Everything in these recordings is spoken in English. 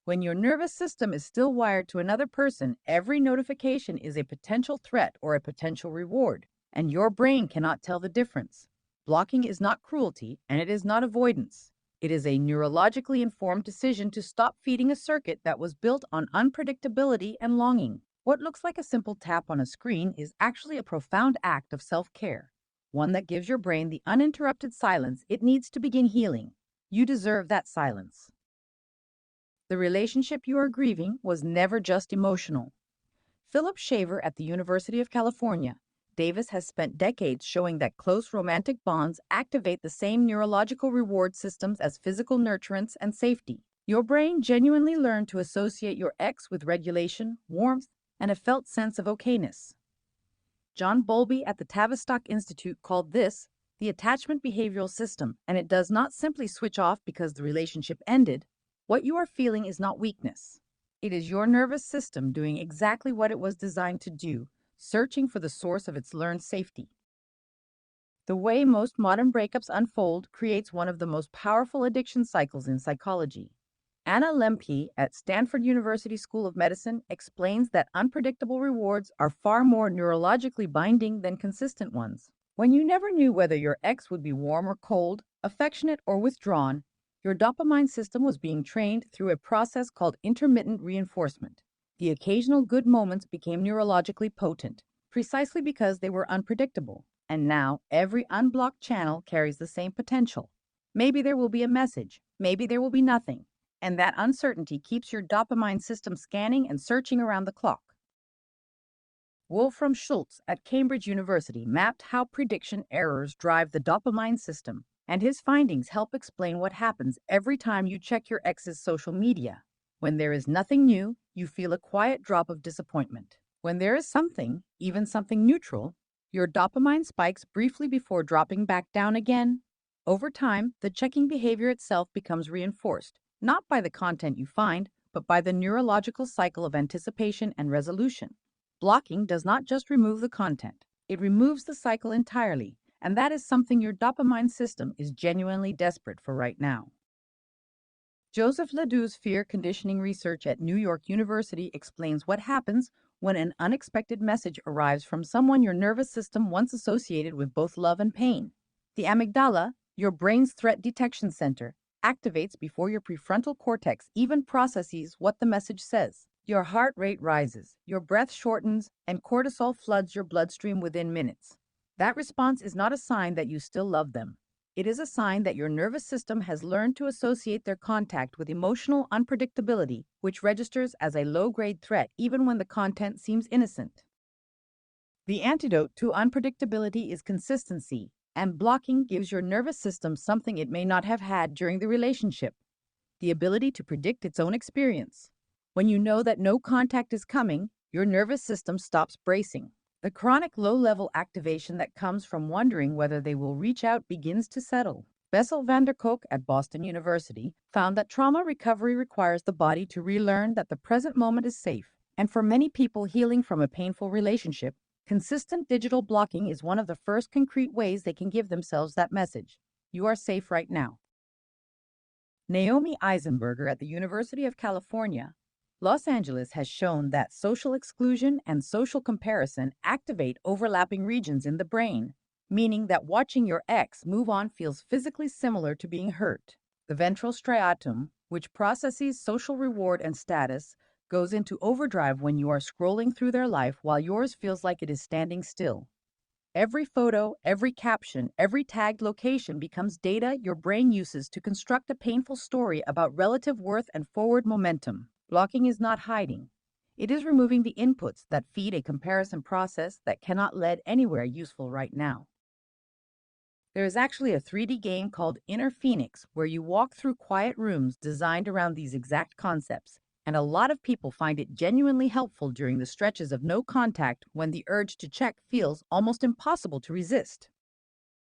When your nervous system is still wired to another person, every notification is a potential threat or a potential reward, and your brain cannot tell the difference. Blocking is not cruelty, and it is not avoidance. It is a neurologically informed decision to stop feeding a circuit that was built on unpredictability and longing. What looks like a simple tap on a screen is actually a profound act of self-care, one that gives your brain the uninterrupted silence it needs to begin healing. You deserve that silence. The relationship you are grieving was never just emotional. Philip Shaver at the University of California, Davis has spent decades showing that close romantic bonds activate the same neurological reward systems as physical nurturance and safety. Your brain genuinely learned to associate your ex with regulation, warmth, and a felt sense of okayness. John Bowlby at the Tavistock Institute called this the attachment behavioral system, and it does not simply switch off because the relationship ended. What you are feeling is not weakness. It is your nervous system doing exactly what it was designed to do, searching for the source of its learned safety. The way most modern breakups unfold creates one of the most powerful addiction cycles in psychology. Anna Lembke at Stanford University School of Medicine explains that unpredictable rewards are far more neurologically binding than consistent ones. When you never knew whether your ex would be warm or cold, affectionate or withdrawn, your dopamine system was being trained through a process called intermittent reinforcement. The occasional good moments became neurologically potent, precisely because they were unpredictable. And now every unblocked channel carries the same potential. Maybe there will be a message, maybe there will be nothing. And that uncertainty keeps your dopamine system scanning and searching around the clock. Wolfram Schultz at Cambridge University mapped how prediction errors drive the dopamine system, and his findings help explain what happens every time you check your ex's social media. When there is nothing new, you feel a quiet drop of disappointment. When there is something, even something neutral, your dopamine spikes briefly before dropping back down again. Over time, the checking behavior itself becomes reinforced, not by the content you find, but by the neurological cycle of anticipation and resolution. Blocking does not just remove the content, it removes the cycle entirely, and that is something your dopamine system is genuinely desperate for right now. Joseph LeDoux's fear conditioning research at New York University explains what happens when an unexpected message arrives from someone your nervous system once associated with both love and pain. The amygdala, your brain's threat detection center, activates before your prefrontal cortex even processes what the message says. Your heart rate rises, your breath shortens, and cortisol floods your bloodstream within minutes. That response is not a sign that you still love them. It is a sign that your nervous system has learned to associate their contact with emotional unpredictability, which registers as a low-grade threat even when the content seems innocent. The antidote to unpredictability is consistency, and blocking gives your nervous system something it may not have had during the relationship: the ability to predict its own experience. When you know that no contact is coming, your nervous system stops bracing. The chronic low-level activation that comes from wondering whether they will reach out begins to settle. Bessel van der Kolk at Boston University found that trauma recovery requires the body to relearn that the present moment is safe. And for many people healing from a painful relationship, consistent digital blocking is one of the first concrete ways they can give themselves that message. You are safe right now. Naomi Eisenberger at the University of California, Los Angeles has shown that social exclusion and social comparison activate overlapping regions in the brain, meaning that watching your ex move on feels physically similar to being hurt. The ventral striatum, which processes social reward and status, goes into overdrive when you are scrolling through their life while yours feels like it is standing still. Every photo, every caption, every tagged location becomes data your brain uses to construct a painful story about relative worth and forward momentum. Blocking is not hiding. It is removing the inputs that feed a comparison process that cannot lead anywhere useful right now. There is actually a 3D game called Inner Phoenix where you walk through quiet rooms designed around these exact concepts, and a lot of people find it genuinely helpful during the stretches of no contact when the urge to check feels almost impossible to resist.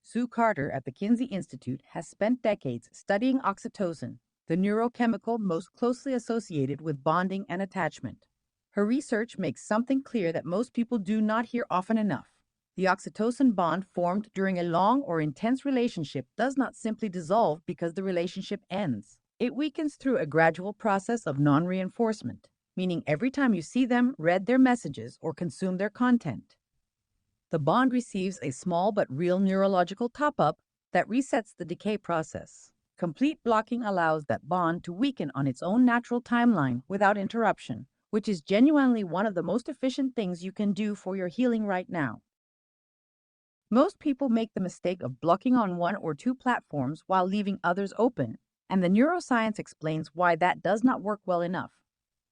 Sue Carter at the Kinsey Institute has spent decades studying oxytocin, the neurochemical most closely associated with bonding and attachment. Her research makes something clear that most people do not hear often enough. The oxytocin bond formed during a long or intense relationship does not simply dissolve because the relationship ends. It weakens through a gradual process of non-reinforcement, meaning every time you see them, read their messages, or consume their content, the bond receives a small but real neurological top-up that resets the decay process. Complete blocking allows that bond to weaken on its own natural timeline without interruption, which is genuinely one of the most efficient things you can do for your healing right now. Most people make the mistake of blocking on one or two platforms while leaving others open, and the neuroscience explains why that does not work well enough.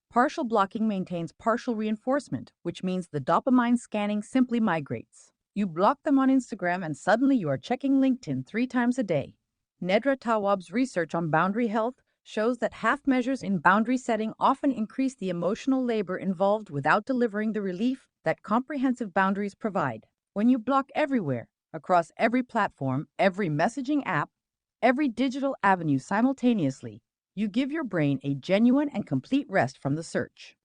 Partial blocking maintains partial reinforcement, which means the dopamine scanning simply migrates. You block them on Instagram and suddenly you are checking LinkedIn 3 times a day. Nedra Tawwab's research on boundary health shows that half measures in boundary setting often increase the emotional labor involved without delivering the relief that comprehensive boundaries provide. When you block everywhere, across every platform, every messaging app, every digital avenue simultaneously, you give your brain a genuine and complete rest from the search.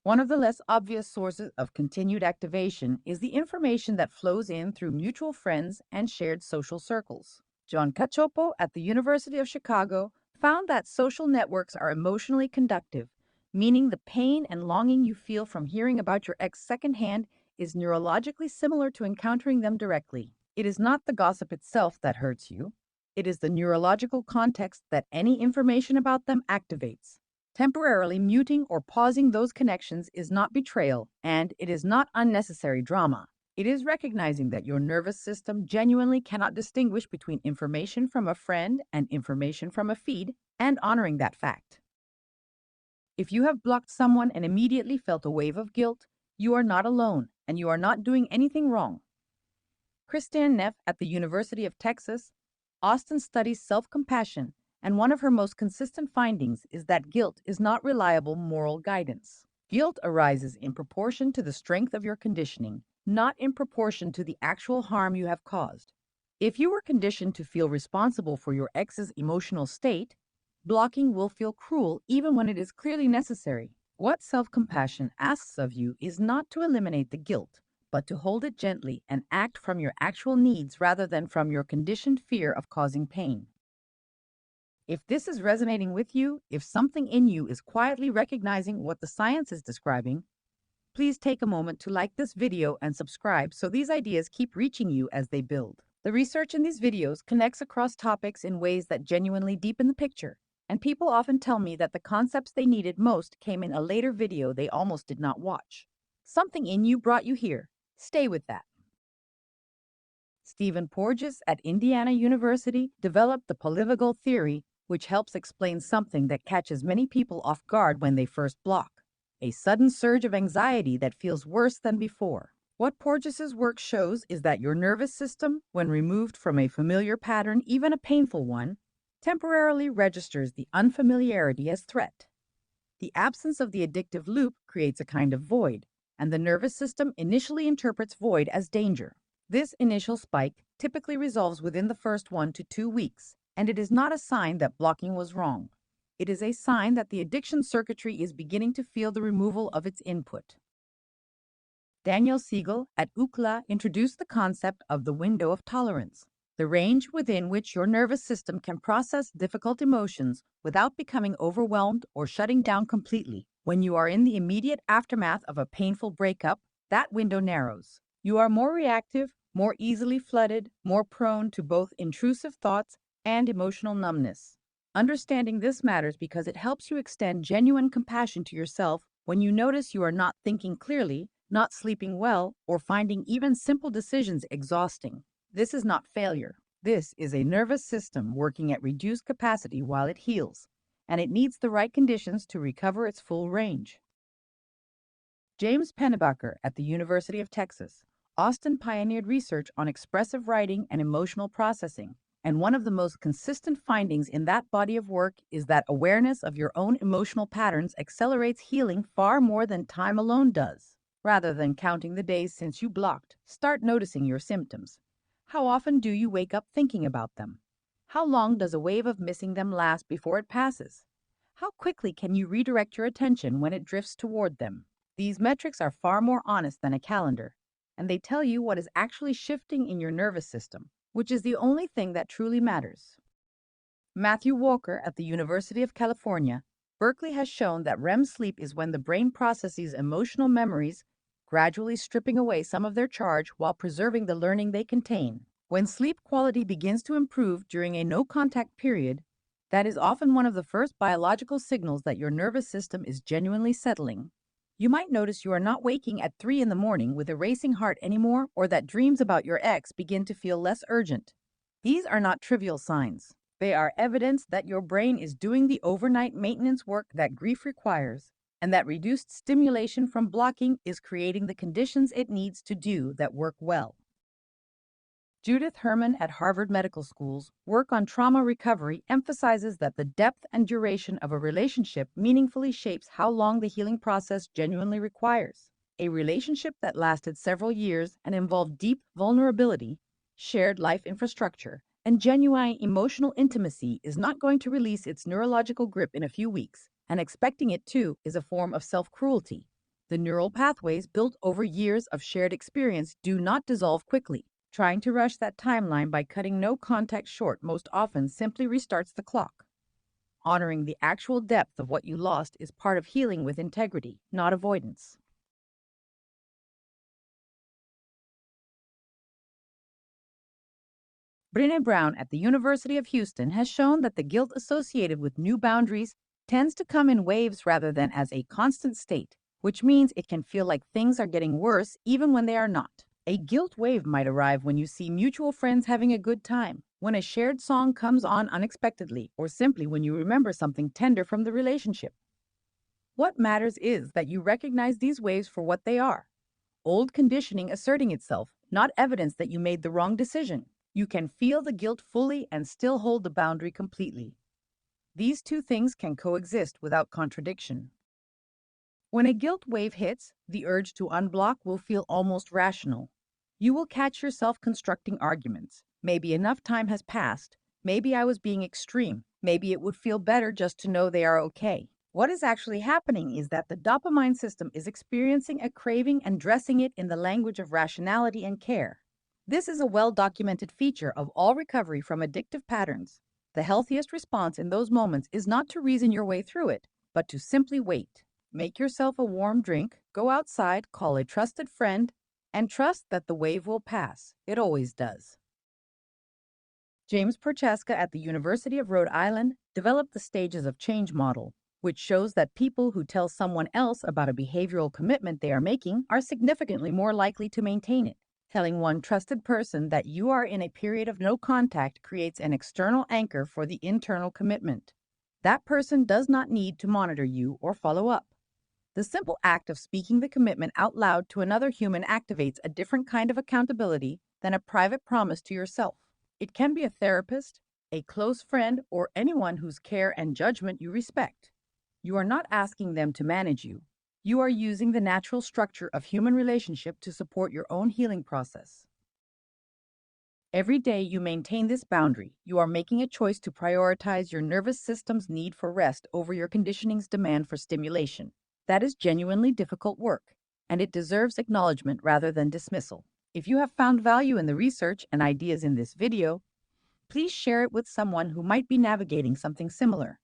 One of the less obvious sources of continued activation is the information that flows in through mutual friends and shared social circles. John Cacioppo at the University of Chicago found that social networks are emotionally conductive, meaning the pain and longing you feel from hearing about your ex secondhand is neurologically similar to encountering them directly. It is not the gossip itself that hurts you. It is the neurological context that any information about them activates. Temporarily muting or pausing those connections is not betrayal, and it is not unnecessary drama. It is recognizing that your nervous system genuinely cannot distinguish between information from a friend and information from a feed, and honoring that fact. If you have blocked someone and immediately felt a wave of guilt, you are not alone, and you are not doing anything wrong. Christine Neff at the University of Texas, Austin studies self-compassion, and one of her most consistent findings is that guilt is not reliable moral guidance. Guilt arises in proportion to the strength of your conditioning, not in proportion to the actual harm you have caused. If you were conditioned to feel responsible for your ex's emotional state, blocking will feel cruel even when it is clearly necessary. What self-compassion asks of you is not to eliminate the guilt, but to hold it gently and act from your actual needs rather than from your conditioned fear of causing pain. If this is resonating with you, if something in you is quietly recognizing what the science is describing, please take a moment to like this video and subscribe so these ideas keep reaching you as they build. The research in these videos connects across topics in ways that genuinely deepen the picture, and people often tell me that the concepts they needed most came in a later video they almost did not watch. Something in you brought you here. Stay with that. Stephen Porges at Indiana University developed the polyvagal theory, which helps explain something that catches many people off guard when they first block: a sudden surge of anxiety that feels worse than before. What Porges's work shows is that your nervous system, when removed from a familiar pattern, even a painful one, temporarily registers the unfamiliarity as threat. The absence of the addictive loop creates a kind of void, and the nervous system initially interprets void as danger. This initial spike typically resolves within the first 1 to 2 weeks, and it is not a sign that blocking was wrong. It is a sign that the addiction circuitry is beginning to feel the removal of its input. Daniel Siegel at UCLA introduced the concept of the window of tolerance, the range within which your nervous system can process difficult emotions without becoming overwhelmed or shutting down completely. When you are in the immediate aftermath of a painful breakup, that window narrows. You are more reactive, more easily flooded, more prone to both intrusive thoughts and emotional numbness. Understanding this matters because it helps you extend genuine compassion to yourself when you notice you are not thinking clearly, not sleeping well, or finding even simple decisions exhausting. This is not failure. This is a nervous system working at reduced capacity while it heals, and it needs the right conditions to recover its full range. James Pennebaker at the University of Texas, Austin pioneered research on expressive writing and emotional processing, and one of the most consistent findings in that body of work is that awareness of your own emotional patterns accelerates healing far more than time alone does. Rather than counting the days since you blocked, start noticing your symptoms. How often do you wake up thinking about them? How long does a wave of missing them last before it passes? How quickly can you redirect your attention when it drifts toward them? These metrics are far more honest than a calendar, and they tell you what is actually shifting in your nervous system, which is the only thing that truly matters. Matthew Walker at the University of California, Berkeley has shown that REM sleep is when the brain processes emotional memories, gradually stripping away some of their charge while preserving the learning they contain. When sleep quality begins to improve during a no-contact period, that is often one of the first biological signals that your nervous system is genuinely settling. You might notice you are not waking at 3 in the morning with a racing heart anymore, or that dreams about your ex begin to feel less urgent. These are not trivial signs. They are evidence that your brain is doing the overnight maintenance work that grief requires, and that reduced stimulation from blocking is creating the conditions it needs to do that work well. Judith Herman at Harvard Medical School's work on trauma recovery emphasizes that the depth and duration of a relationship meaningfully shapes how long the healing process genuinely requires. A relationship that lasted several years and involved deep vulnerability, shared life infrastructure, and genuine emotional intimacy is not going to release its neurological grip in a few weeks, and expecting it to is a form of self-cruelty. The neural pathways built over years of shared experience do not dissolve quickly. Trying to rush that timeline by cutting no contact short most often simply restarts the clock. Honoring the actual depth of what you lost is part of healing with integrity, not avoidance. Brené Brown at the University of Houston has shown that the guilt associated with new boundaries tends to come in waves rather than as a constant state, which means it can feel like things are getting worse even when they are not. A guilt wave might arrive when you see mutual friends having a good time, when a shared song comes on unexpectedly, or simply when you remember something tender from the relationship. What matters is that you recognize these waves for what they are: old conditioning asserting itself, not evidence that you made the wrong decision. You can feel the guilt fully and still hold the boundary completely. These two things can coexist without contradiction. When a guilt wave hits, the urge to unblock will feel almost rational. You will catch yourself constructing arguments. Maybe enough time has passed. Maybe I was being extreme. Maybe it would feel better just to know they are okay. What is actually happening is that the dopamine system is experiencing a craving and dressing it in the language of rationality and care. This is a well-documented feature of all recovery from addictive patterns. The healthiest response in those moments is not to reason your way through it, but to simply wait. Make yourself a warm drink, go outside, call a trusted friend, and trust that the wave will pass. It always does. James Prochaska at the University of Rhode Island developed the Stages of Change model, which shows that people who tell someone else about a behavioral commitment they are making are significantly more likely to maintain it. Telling one trusted person that you are in a period of no contact creates an external anchor for the internal commitment. That person does not need to monitor you or follow up. The simple act of speaking the commitment out loud to another human activates a different kind of accountability than a private promise to yourself. It can be a therapist, a close friend, or anyone whose care and judgment you respect. You are not asking them to manage you. You are using the natural structure of human relationship to support your own healing process. Every day you maintain this boundary, you are making a choice to prioritize your nervous system's need for rest over your conditioning's demand for stimulation. That is genuinely difficult work, and it deserves acknowledgement rather than dismissal. If you have found value in the research and ideas in this video, please share it with someone who might be navigating something similar.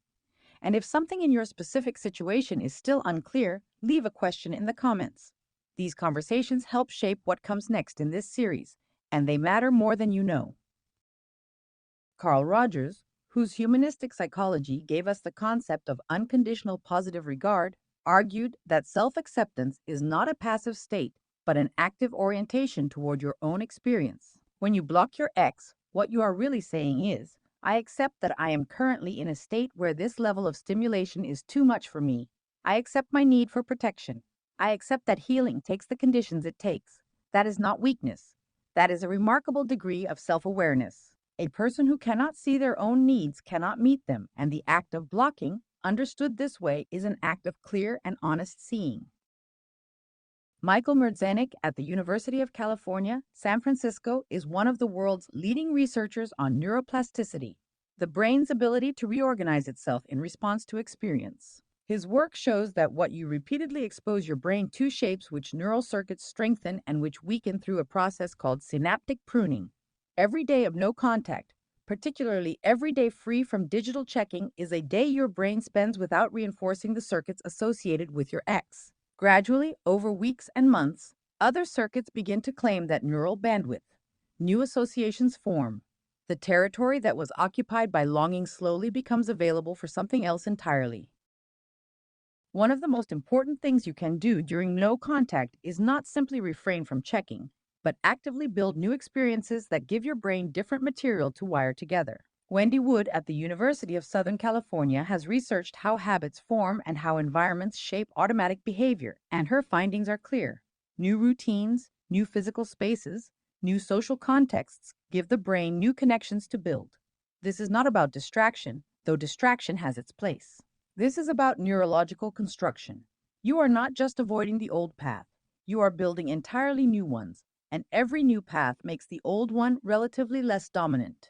And if something in your specific situation is still unclear, leave a question in the comments. These conversations help shape what comes next in this series, and they matter more than you know. Carl Rogers, whose humanistic psychology gave us the concept of unconditional positive regard, argued that self-acceptance is not a passive state, but an active orientation toward your own experience. When you block your ex, what you are really saying is, I accept that I am currently in a state where this level of stimulation is too much for me. I accept my need for protection. I accept that healing takes the conditions it takes. That is not weakness. That is a remarkable degree of self-awareness. A person who cannot see their own needs cannot meet them, and the act of blocking, understood this way, is an act of clear and honest seeing. Michael Merzenich at the University of California, San Francisco, is one of the world's leading researchers on neuroplasticity, the brain's ability to reorganize itself in response to experience. His work shows that what you repeatedly expose your brain to shapes which neural circuits strengthen and which weaken through a process called synaptic pruning. Every day of no contact, Particularly, every day free from digital checking is a day your brain spends without reinforcing the circuits associated with your ex. Gradually, over weeks and months, other circuits begin to claim that neural bandwidth. New associations form. The territory that was occupied by longing slowly becomes available for something else entirely. One of the most important things you can do during no contact is not simply refrain from checking, but actively build new experiences that give your brain different material to wire together. Wendy Wood at the University of Southern California has researched how habits form and how environments shape automatic behavior, and her findings are clear. New routines, new physical spaces, new social contexts give the brain new connections to build. This is not about distraction, though distraction has its place. This is about neurological construction. You are not just avoiding the old path, you are building entirely new ones, and every new path makes the old one relatively less dominant.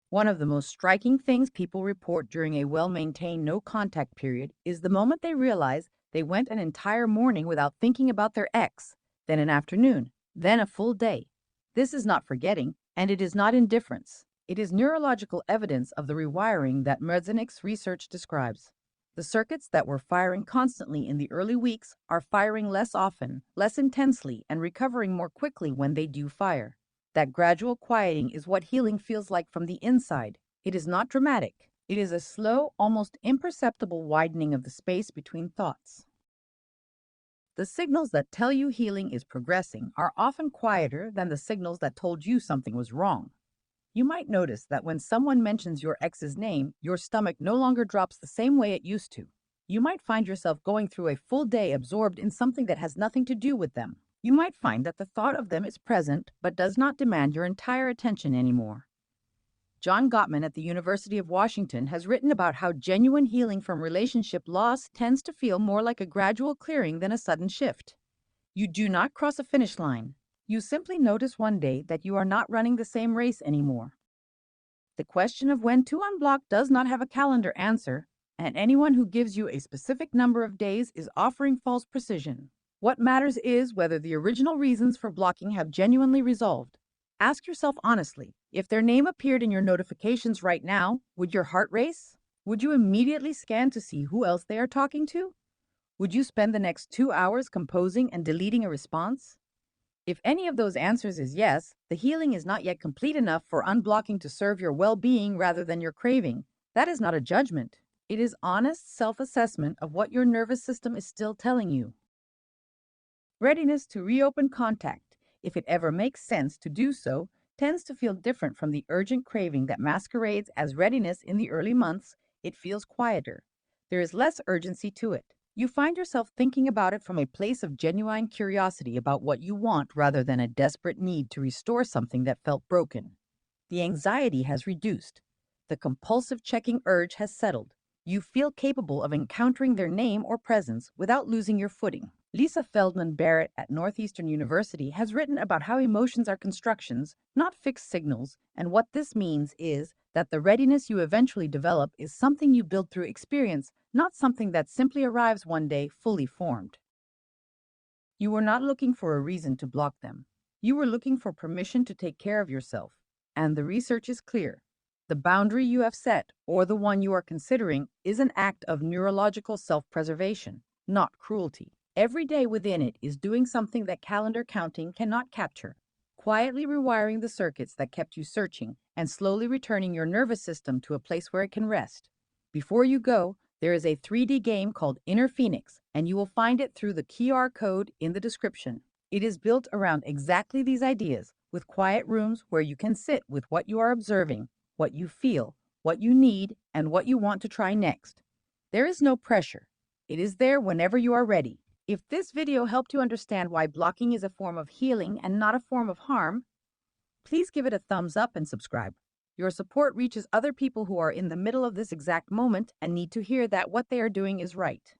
One of the most striking things people report during a well-maintained no-contact period is the moment they realize they went an entire morning without thinking about their ex, then an afternoon, then a full day. This is not forgetting, and it is not indifference. It is neurological evidence of the rewiring that Merzenich research describes. The circuits that were firing constantly in the early weeks are firing less often, less intensely, and recovering more quickly when they do fire. That gradual quieting is what healing feels like from the inside. It is not dramatic. It is a slow, almost imperceptible widening of the space between thoughts. The signals that tell you healing is progressing are often quieter than the signals that told you something was wrong. You might notice that when someone mentions your ex's name, your stomach no longer drops the same way it used to. You might find yourself going through a full day absorbed in something that has nothing to do with them. You might find that the thought of them is present but does not demand your entire attention anymore. John Gottman at the University of Washington has written about how genuine healing from relationship loss tends to feel more like a gradual clearing than a sudden shift. You do not cross a finish line. You simply notice one day that you are not running the same race anymore. The question of when to unblock does not have a calendar answer, and anyone who gives you a specific number of days is offering false precision. What matters is whether the original reasons for blocking have genuinely resolved. Ask yourself honestly, if their name appeared in your notifications right now, would your heart race? Would you immediately scan to see who else they are talking to? Would you spend the next 2 hours composing and deleting a response? If any of those answers is yes, the healing is not yet complete enough for unblocking to serve your well-being rather than your craving. That is not a judgment. It is honest self-assessment of what your nervous system is still telling you. Readiness to reopen contact, if it ever makes sense to do so, tends to feel different from the urgent craving that masquerades as readiness in the early months. It feels quieter. There is less urgency to it. You find yourself thinking about it from a place of genuine curiosity about what you want rather than a desperate need to restore something that felt broken. The anxiety has reduced. The compulsive checking urge has settled. You feel capable of encountering their name or presence without losing your footing. Lisa Feldman Barrett at Northeastern University has written about how emotions are constructions, not fixed signals, and what this means is that the readiness you eventually develop is something you build through experience, not something that simply arrives one day fully formed. You were not looking for a reason to block them. You were looking for permission to take care of yourself. And the research is clear. The boundary you have set, or the one you are considering, is an act of neurological self-preservation, not cruelty. Every day within it is doing something that calendar counting cannot capture, quietly rewiring the circuits that kept you searching and slowly returning your nervous system to a place where it can rest. Before you go, there is a 3D game called Inner Phoenix, and you will find it through the QR code in the description. It is built around exactly these ideas, with quiet rooms where you can sit with what you are observing, what you feel, what you need, and what you want to try next. There is no pressure. It is there whenever you are ready. If this video helped you understand why blocking is a form of healing and not a form of harm, please give it a thumbs up and subscribe. Your support reaches other people who are in the middle of this exact moment and need to hear that what they are doing is right.